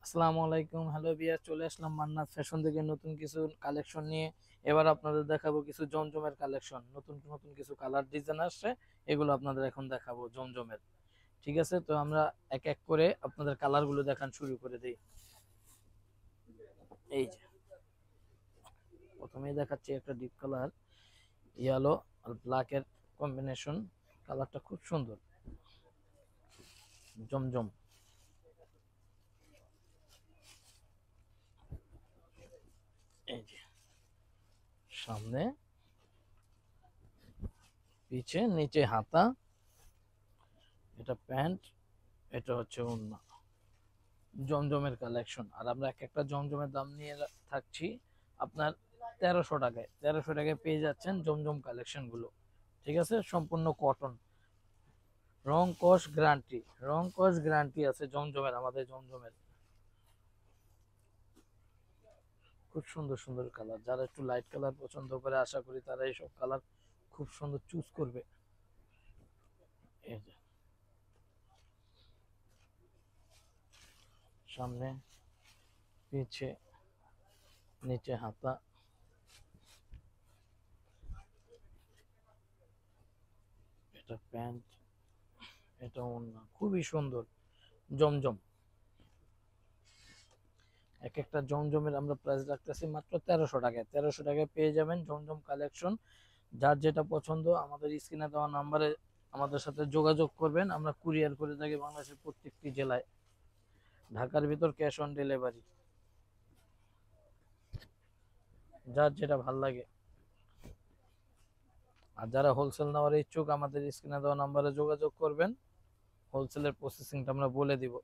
আসসালামু আলাইকুম, hello viewer, চলে আসলাম মান্নাত ফ্যাশন থেকে নতুন কিছু কালেকশন নিয়ে। এবার আপনাদের দেখাবো কিছু জমজমের কালেকশন, নতুন নতুন কিছু কালার ডিজাইন আসছে, এগুলো আপনাদের এখন দেখাবো জমজমের। ঠিক আছে, তো আমরা এক এক করে আপনাদের কালারগুলো দেখান শুরু করে দিই। এই যে প্রথমেই দেখাচ্ছি একটা ডিপ কালার, ইয়েলো আর ব্ল্যাকের কম্বিনেশন। কালারটা খুব সুন্দর, জমজম। এই যে সামনে, পিছে, নিচে হাতা, এটা প্যান্ট, এটা হচ্ছে ওড়না। জমজমের কালেকশন, আর আমরা এক একটা জমজমের দাম নিয়ে থাকছি আপনার 1300 টাকায়। 1300 টাকায় পেয়ে যাচ্ছেন জমজম কালেকশন গুলো। ঠিক আছে, সম্পূর্ণ কটন, রং কস গ্যারান্টি, রং কস গ্যারান্টি আছে জমজমের, আমাদের জমজমের। খুব সুন্দর সুন্দর কালার, যারা একটু লাইট কালার পছন্দ করে আশা করি তারা এইসব কালার খুব সুন্দর চুজ করবে। এই যে সামনে, পিছে, নিচে হাতা, এটা প্যান্ট, এটা ওড়না, খুবই সুন্দর জমজম। এক একটা জমজমের আমরা প্রাইস রাখতেছি মাত্র 1300 টাকায়। 1300 টাকায় পেয়ে যাবেন জমজম কালেকশন। যার যেটা পছন্দ আমাদের স্ক্রিনে দেওয়া নাম্বারে আমাদের সাথে যোগাযোগ করবেন, আমরা কুরিয়ার করে থাকি বাংলাদেশের প্রত্যেকটি জেলায়, ঢাকার ভিতর ক্যাশ অন ডেলিভারি। যার যেটা ভাল লাগে। আর যারা হোলসেল নেওয়ার ইচ্ছুক আমাদের স্ক্রিনে দেওয়া নাম্বারে যোগাযোগ করবেন, হোলসেলের প্রসেসিংটা আমরা বলে দিব।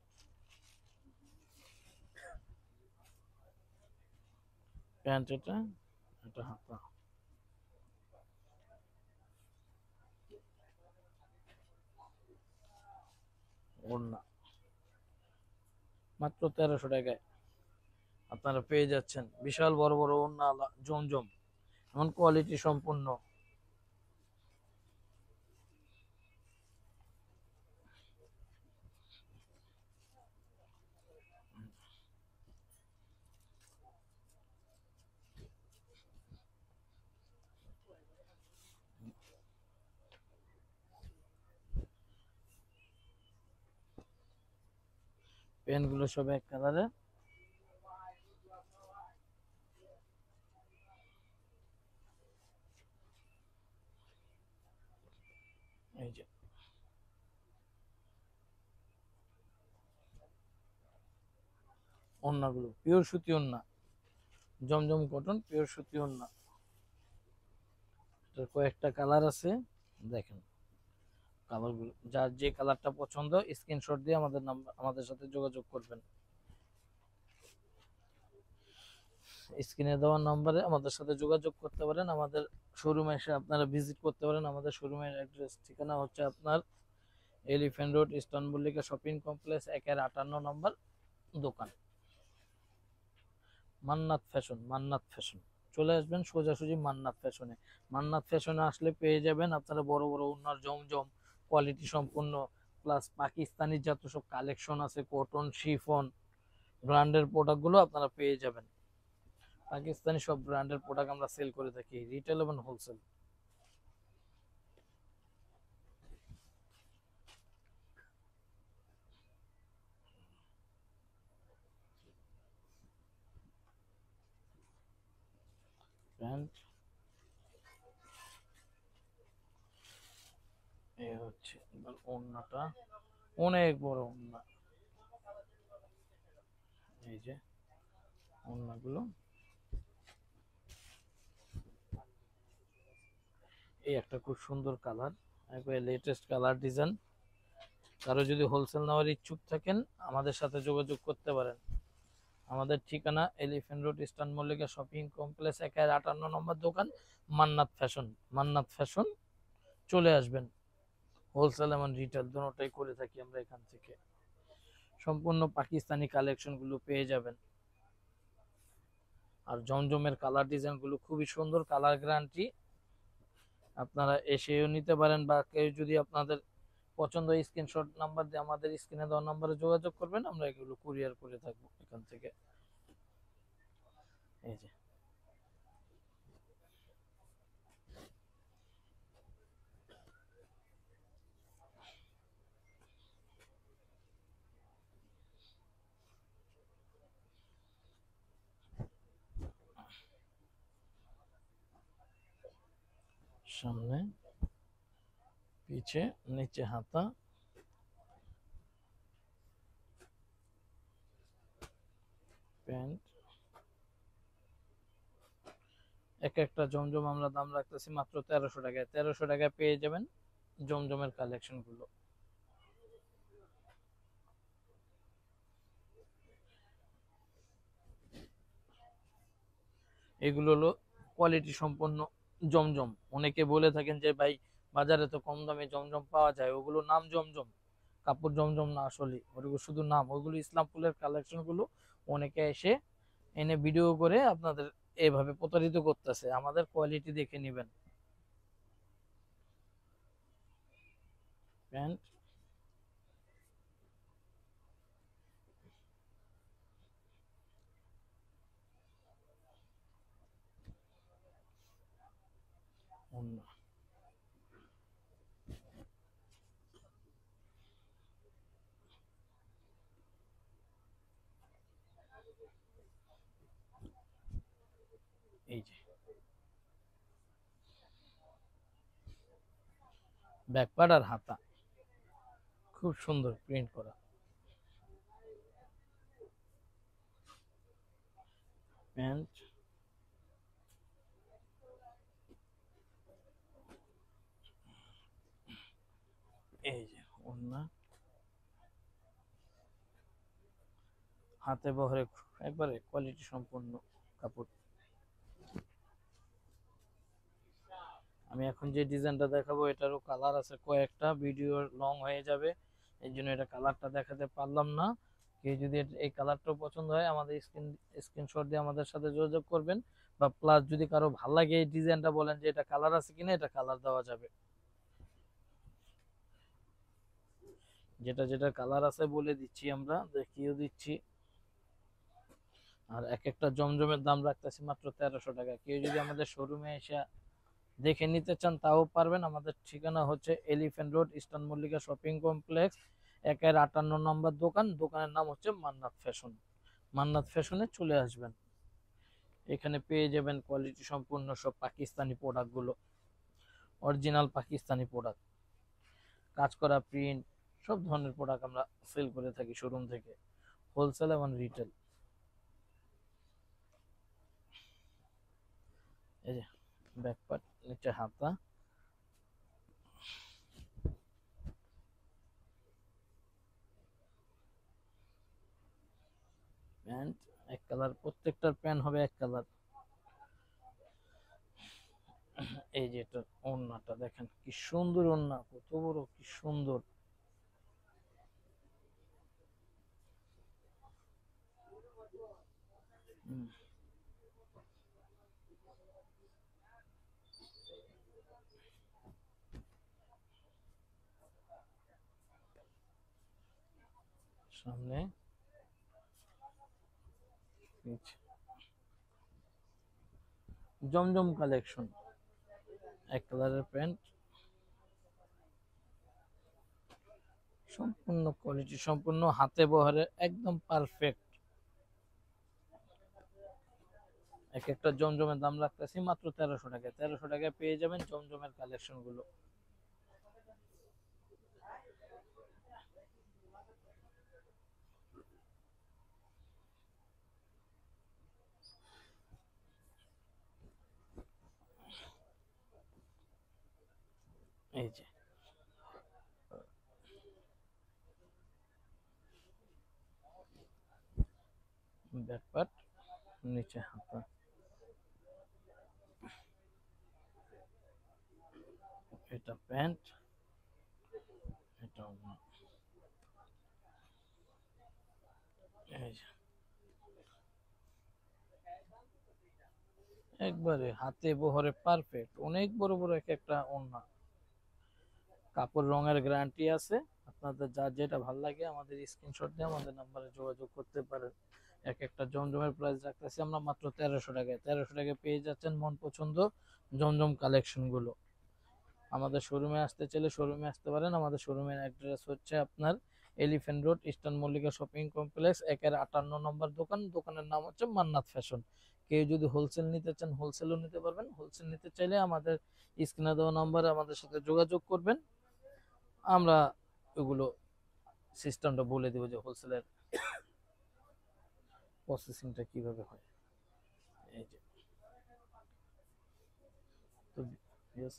প্যান্ট, এটা এটা হাতা, ওড়না, মাত্র 1300 টাকায় আপনারা পেয়ে যাচ্ছেন বিশাল বড় বড় ওড়না জমজম, এমন কোয়ালিটি সম্পূর্ণ। পেন গুলো সব এক কালারে। এই যে ওড়নাগুলো পিওর সুতি ওড়না, জমজম কটন পিওর সুতি ওড়না। এটার কয়েকটা কালার আছে, দেখেন কালারগুলো। যার যে কালারটা পছন্দ স্ক্রিনশট দিয়ে আমাদের নাম্বার, আমাদের সাথে যোগাযোগ করবেন। স্ক্রিনে দেওয়া নম্বরে আমাদের সাথে যোগাযোগ করতে পারেন, আমাদের শোরুমে এসে আপনারা ভিজিট করতে পারেন। আমাদের শোরুমের অ্যাড্রেস ঠিকানা হচ্ছে আপনার এলিফ্যান্ট রোড, ইস্টানবুলিকা শপিং কমপ্লেক্স, 1-58 নম্বর দোকান, মান্নাত ফ্যাশন। মান্নাত ফ্যাশন চলে আসবেন সোজাসুজি মান্নাত ফ্যাশনে। মান্নাত ফ্যাশনে আসলে পেয়ে যাবেন আপনারা বড় বড় ওড়নার জমজম, কোয়ালিটি সম্পূর্ণ, প্লাস পাকিস্তানি যত সব কালেকশন আছে, কটন, শিফন, ব্র্যান্ডের প্রোডাক্টগুলো আপনারা পেয়ে যাবেন। পাকিস্তানি সব ব্র্যান্ডের প্রোডাক্ট আমরা সেল করে থাকি, রিটেল এবং হোলসেল। প্যান্ট, এই হচ্ছে এবার ওড়নাটা, অনেক বড় ওড়না। এই যে ওড়নাগুলো, এই একটা খুব সুন্দর কালার, একবারে লেটেস্ট কালার ডিজাইন। কারো যদি হোলসেল নেওয়ার ইচ্ছুক থাকেন আমাদের সাথে যোগাযোগ করতে পারেন। আমাদের ঠিকানা elephant road, eastern Mallika shopping complex, 1-58 নম্বর দোকান, মান্নাত ফ্যাশন। মান্নাত ফ্যাশন চলে আসবেন। হোলসেল এবং রিটেল দুটোটাই করে থাকি আমরা এখান থেকে। সম্পূর্ণ পাকিস্তানি কালেকশন গুলো পেয়ে যাবেন। আর জমজমের কালার ডিজাইন গুলো খুবই সুন্দর, কালার গ্যারান্টি। আপনারা এসেও নিতে পারেন, বা কেউ যদি আপনাদের পছন্দ স্ক্রিনশট নাম্বার দিয়ে আমাদের স্ক্রিনে দেওয়া নাম্বারে যোগাযোগ করবেন, আমরা এগুলো কুরিয়ার করে থাকবো এখান থেকে। এই যে সামনে পিছে নিচে হাতা, প্যান্ট। এক একটা জমজম আমরা দাম রাখতেছি মাত্র 1300 টাকায়। 1300 টাকায় পেয়ে যাবেন জমজমের কালেকশন গুলো। এগুলো হলো কোয়ালিটি সম্পন্ন জমজম। অনেকে বলে থাকেন যে ভাই বাজারে তো কম দামে জমজম পাওয়া যায়, ওগুলো নাম জমজম, কাপড় জমজম না, আসলে ওগুলো শুধু নাম। ওগুলো ইসলামপুরের কালেকশন গুলো অনেকে এসে এনে ভিডিও করে আপনাদের এভাবে প্রতারিত করতেছে। আমাদের কোয়ালিটি দেখে নেবেন। প্যান্ট, ওড়না। এই যে ব্যাকপার্ট আর হাতা খুব সুন্দর প্রিন্ট করা। প্যান্ট, এই যে ওড়না, হাতে বহরে একবারে কোয়ালিটি সম্পন্ন কাপড়। আমি এখন যে ডিজাইনটা দেখাবো এটারও কালার আছে কয়েকটা, ভিডিও লং হয়ে যাবে, এই জন্য এটা কালারটা দেখাতে পারলাম না। কেউ যদি এই কালারটাও পছন্দ হয় আমাদের স্ক্রিনশট দিয়ে আমাদের সাথে যোগাযোগ করবেন, বা প্লাস যদি কারো ভালো লাগে এই ডিজাইনটা বলেন যে এটা কালার আছে কিনা, এটা কালার দেওয়া যাবে। যেটা যেটা কালার আছে বলে দিচ্ছি, আমরা দেখিয়ে দিচ্ছি। আর এক একটা জমজমের দাম রাখতেছি মাত্র 1300 টাকা। কেউ যদি আমাদের শোরুমে এসে দেখে নিতে চান তাও পারবেন। আমাদের ঠিকানা হচ্ছে elephant road, eastern Mallika shopping complex, 1-58 নম্বর দোকান। দোকানের নাম হচ্ছে মান্নাত ফ্যাশন। মান্নাত ফ্যাশনে চলে আসবেন, এখানে পেয়ে যাবেন কোয়ালিটি সম্পূর্ণ সব পাকিস্তানি প্রোডাক্টগুলো, অরিজিনাল পাকিস্তানি প্রোডাক্ট, কাজ করা প্রিন্ট, সব ধরনের প্রোডাক্ট আমরা সেল করে থাকি শোরুম থেকে, হোলসেল এবং রিটেল। এই যে ব্যাকপার্ট, নিচে হাতা, প্যান্ট এক কালার, প্রত্যেকটার প্যান্ট হবে এক কালার। এই যে এটা ওড়নাটা দেখেন কি সুন্দর ওড়না, কত বড়, কি সুন্দর। সামনে জমজম কালেকশন, এক কালারের প্যান্ট, সম্পূর্ণ কোয়ালিটি সম্পূর্ণ, হাতে বহরে একদম পারফেক্ট। এক একটা জমজমের দাম রাখতেছি মাত্র 1300 টাকা। 1300 টাকায় পেয়ে যাবেন জমজমের কালেকশন গুলো। এই যে ব্যাকপার্ট, নিচে হাতা, এটা প্যান্ট, এটা ওড়না। এই যে একবারে হাতে বহরে পারফেক্ট, অনেক বড় বড় এক একটা ওড়না, কাপড় রঙের গ্যারান্টি আছে। আপনাদের যার যেটা ভালো লাগে আমাদের স্ক্রিনশট দিয়ে আমাদের নাম্বারে যোগাযোগ করতে পারেন। এক একটা জমজমের প্রাইস রাখতেছি আমরা মাত্র 1300 টাকায়। 1300 টাকায় পেয়ে যাচ্ছেন মন পছন্দ জমজম কালেকশনগুলো। আমাদের শোরুমে আসতে চাইলে শোরুমে আসতে পারেন। আমাদের শোরুমের অ্যাড্রেস হচ্ছে আপনার elephant road, eastern Mallika shopping complex, 58 নম্বর দোকান। দোকানের নাম হচ্ছে মান্নাত ফ্যাশন। কেউ যদি হোলসেল নিতে চান হোলসেলও নিতে পারবেন। হোলসেল নিতে চাইলে আমাদের স্ক্রিনে দেওয়া নাম্বারে আমাদের সাথে যোগাযোগ করবেন। আমরা ওগুলো সিস্টেমটা বলে দেবো যে হোলসেলের প্রসেসিংটা কিভাবে হয়। এই যে তো yes,